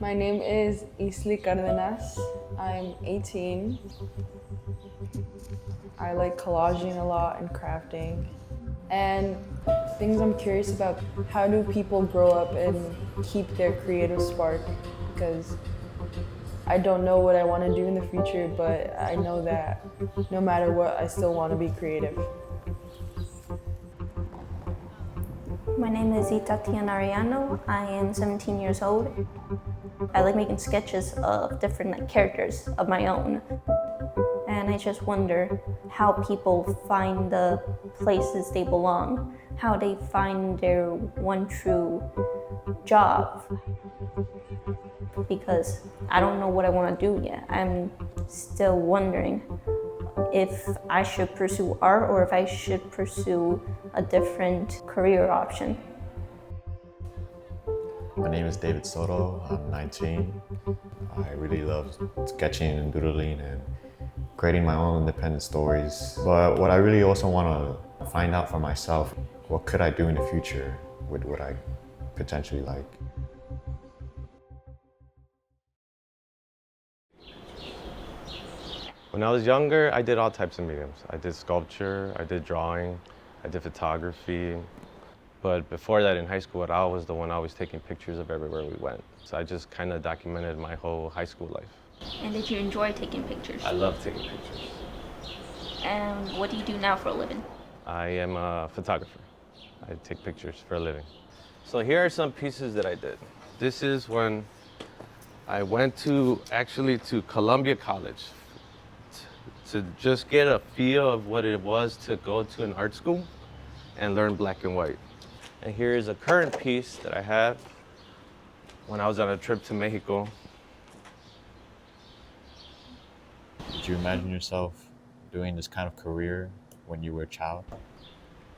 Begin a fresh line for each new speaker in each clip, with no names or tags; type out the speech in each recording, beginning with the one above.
My name is Iztli Cardenas. I'm 18. I like collaging a lot and crafting. And things I'm curious about, how do people grow up and keep their creative spark? Because I don't know what I want to do in the future, but I know that no matter what, I still want to be creative.
My name is Itatiana Arellano. I am 17 years old. I like making sketches of different characters of my own. And I just wonder how people find the places they belong, how they find their one true job. Because I don't know what I want to do yet. I'm still wondering if I should pursue art or if I should pursue a different career option.
My name is David Soto. I'm 19. I really love sketching and doodling and creating my own independent stories. But what I really also want to find out for myself, what could I do in the future with what I potentially like?
When I was younger, I did all types of mediums. I did sculpture, I did drawing, I did photography. But before that, in high school, I was the one always taking pictures of everywhere we went. So I just kind of documented my whole high school life.
And did you enjoy taking pictures?
I love taking pictures.
And what do you do now for a living?
I am a photographer. I take pictures for a living. So here are some pieces that I did. This is when I went to Columbia College to just get a feel of what it was to go to an art school and learn black and white. And here is a current piece that I have when I was on a trip to Mexico.
Did you imagine yourself doing this kind of career when you were a child?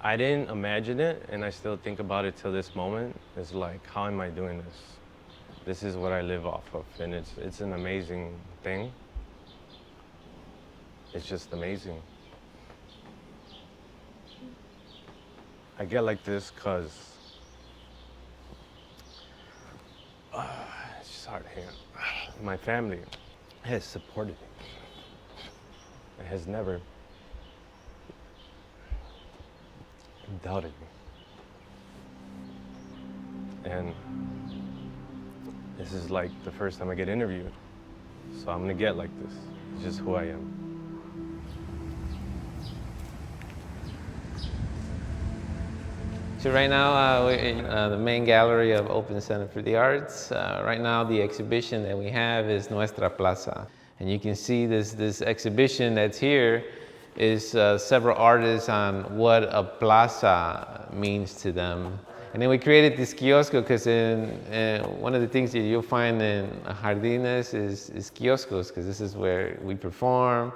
I didn't imagine it, and I still think about it till this moment. It's like, how am I doing this? This is what I live off of, and it's an amazing thing. It's just amazing. I get like this because it's just hard to handle. My family has supported me. It has never doubted me. And this is like the first time I get interviewed. So I'm gonna get like this. It's just who I am.
So right now, we're in the main gallery of Open Center for the Arts. Right now, the exhibition that we have is Nuestra Plaza. And you can see this exhibition that's here is several artists on what a plaza means to them. And then we created this kiosco because one of the things that you'll find in Jardines is kioscos, because this is where we perform,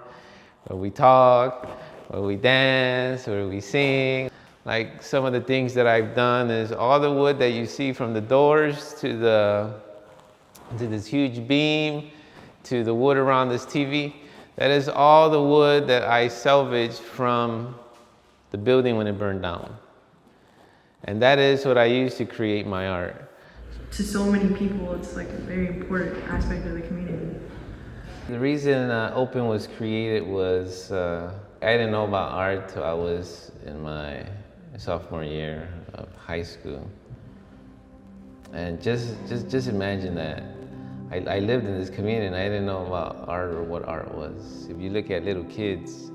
where we talk, where we dance, where we sing. Like some of the things that I've done is all the wood that you see from the doors to this huge beam, to the wood around this TV, that is all the wood that I salvaged from the building when it burned down. And that is what I use to create my art.
To so many people, it's like a very important aspect of the community.
The reason Open was created was I didn't know about art till I was in my sophomore year of high school. And just imagine that. I lived in this community and I didn't know about art or what art was. If you look at little kids,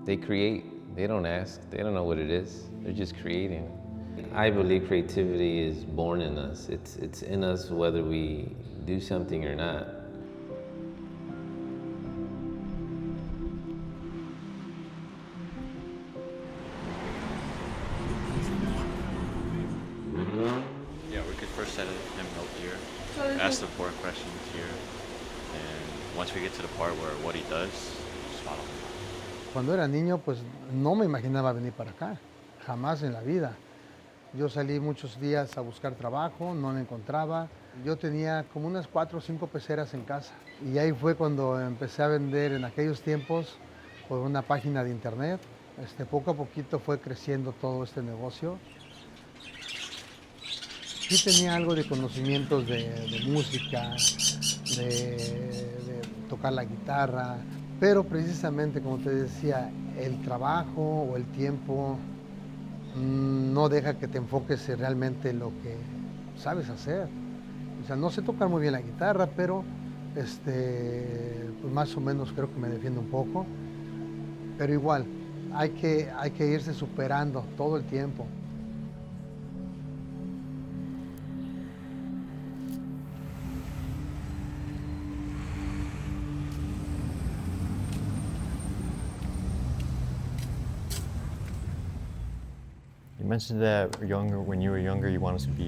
they create, they don't ask, they don't know what it is, they're just creating. I believe creativity is born in us. It's in us whether we do something or not.
Yeah, we could first set him up here, ask the four questions here, and once we get to the part where what he does, just follow him.
Cuando era niño, pues no me imaginaba venir para acá, jamás en la vida. Yo salí muchos días a buscar trabajo, no lo encontraba. Yo tenía como unas 4 o 5 peceras en casa. Y ahí fue cuando empecé a vender en aquellos tiempos por una página de internet. Poco a poquito fue creciendo todo este negocio. Sí tenía algo de conocimientos de música, de tocar la guitarra, pero precisamente, como te decía, el trabajo o el tiempo no deja que te enfoques en realmente lo que sabes hacer. O sea, no sé tocar muy bien la guitarra, pero pues más o menos creo que me defiendo un poco. Pero igual, hay que irse superando todo el tiempo.
You mentioned that when you were younger, you wanted to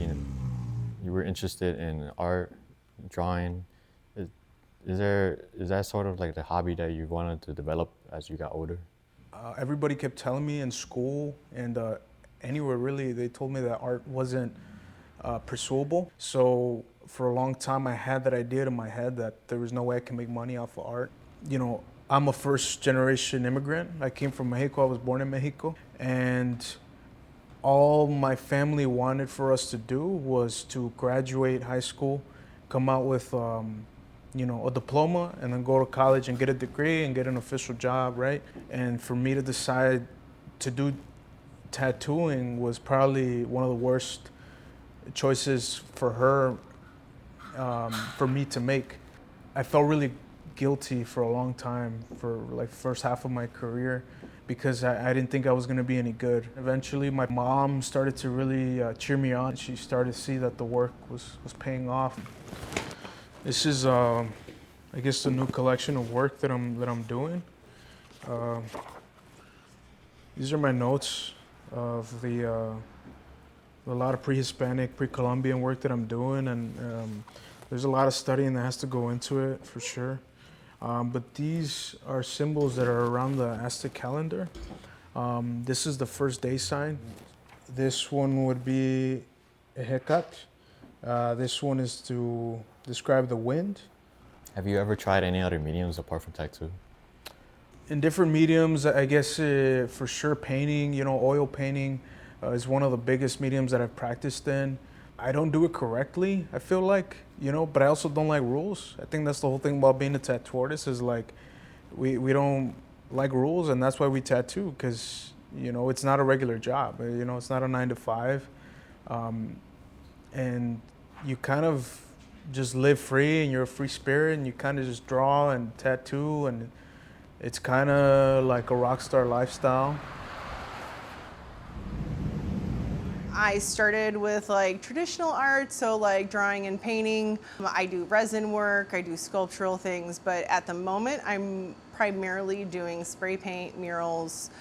you were interested in art, drawing. Is that sort of like the hobby that you wanted to develop as you got older?
Everybody kept telling me in school and anywhere really, they told me that art wasn't pursuable. So for a long time, I had that idea in my head that there was no way I can make money off of art. You know, I'm a first generation immigrant. I came from Mexico. I was born in Mexico. And all my family wanted for us to do was to graduate high school, come out with a diploma, and then go to college and get a degree and get an official job, right? And for me to decide to do tattooing was probably one of the worst choices for her, for me to make. I felt really guilty for a long time, for like the first half of my career, because I didn't think I was gonna be any good. Eventually, my mom started to really cheer me on. She started to see that the work was paying off. This is, I guess, the new collection of work that I'm doing. These are my notes of a lot of pre-Hispanic, pre-Columbian work that I'm doing, and there's a lot of studying that has to go into it, for sure. But these are symbols that are around the Aztec calendar. This is the first day sign. This one would be a Hecat. This one is to describe the wind.
Have you ever tried any other mediums apart from tattoo?
In different mediums, I guess for sure painting, oil painting is one of the biggest mediums that I've practiced in. I don't do it correctly, I feel like, but I also don't like rules. I think that's the whole thing about being a tattoo artist is like, we don't like rules, and that's why we tattoo, because, it's not a regular job. It's not a 9 to 5. And you kind of just live free, and you're a free spirit, and you kind of just draw and tattoo, and it's kind of like a rock star lifestyle.
I started with like traditional art, so like drawing and painting. I do resin work, I do sculptural things, but at the moment I'm primarily doing spray paint, murals,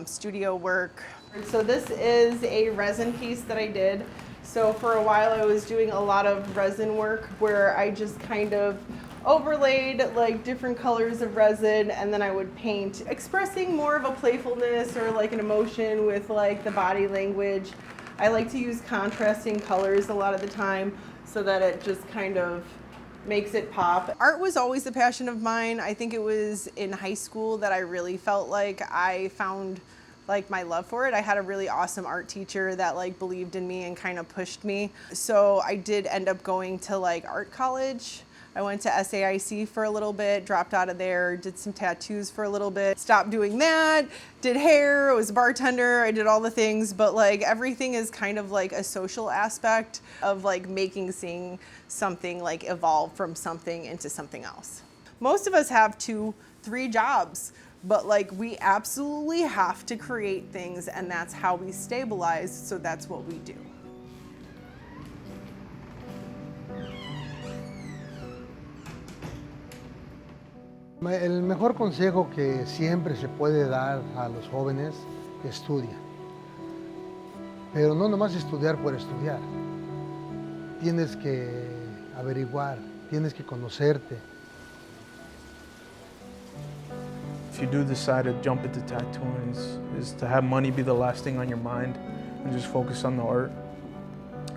studio work. So this is a resin piece that I did. So for a while I was doing a lot of resin work where I just kind of overlaid like different colors of resin, and then I would paint, expressing more of a playfulness or like an emotion with like the body language. I like to use contrasting colors a lot of the time so that it just kind of makes it pop. Art was always a passion of mine. I think it was in high school that I really felt like I found like my love for it. I had a really awesome art teacher that like believed in me and kind of pushed me. So I did end up going to like art college. I went to SAIC for a little bit, dropped out of there, did some tattoos for a little bit, stopped doing that, did hair, I was a bartender, I did all the things, but like everything is kind of like a social aspect of like seeing something like evolve from something into something else. Most of us have 2-3 jobs, but like we absolutely have to create things, and that's how we stabilize, so that's what we do.
El mejor consejo que siempre se puede dar a los jóvenes, estudia. Pero no nomás estudiar por estudiar. Tienes que averiguar, tienes que conocerte.
If you do decide to jump into tattooing, is to have money be the last thing on your mind and just focus on the art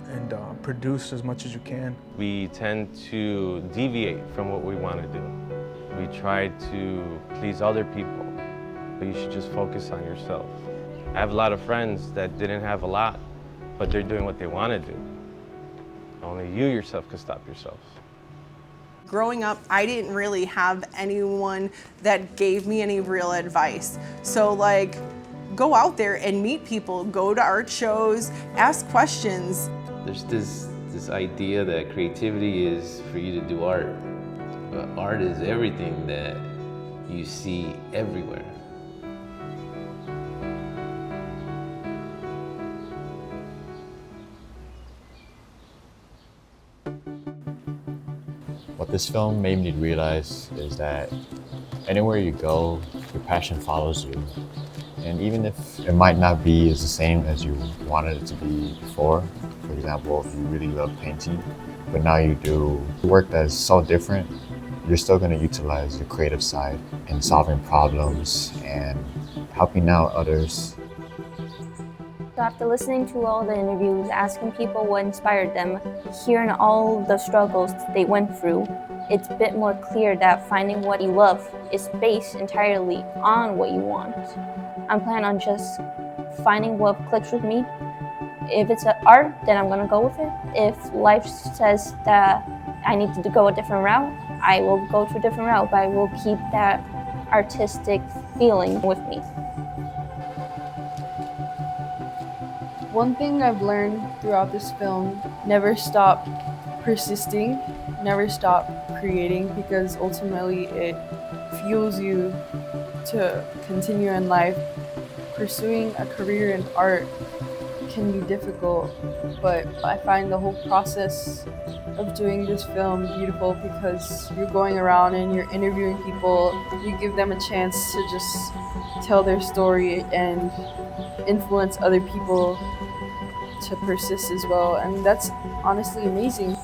and produce as much as you can.
We tend to deviate from what we want to do. We try to please other people, but you should just focus on yourself. I have a lot of friends that didn't have a lot, but they're doing what they want to do. Only you yourself can stop yourself.
Growing up, I didn't really have anyone that gave me any real advice. So like, go out there and meet people, go to art shows, ask questions.
There's this idea that creativity is for you to do art, but art is everything that you see everywhere.
What this film made me realize is that anywhere you go, your passion follows you. And even if it might not be as the same as you wanted it to be before, for example, if you really love painting, but now you do work that is so different, you're still going to utilize your creative side in solving problems and helping out others.
So after listening to all the interviews, asking people what inspired them, hearing all the struggles they went through, it's a bit more clear that finding what you love is based entirely on what you want. I'm planning on just finding what clicks with me. If it's art, then I'm gonna go with it. If life says that I need to go a different route, I will go to a different route, but I will keep that artistic feeling with me.
One thing I've learned throughout this film, never stop persisting, never stop creating, because ultimately it fuels you to continue in life. Pursuing a career in art can be difficult, but I find the whole process of doing this film beautiful because you're going around and you're interviewing people, you give them a chance to just tell their story and influence other people to persist as well, and that's honestly amazing.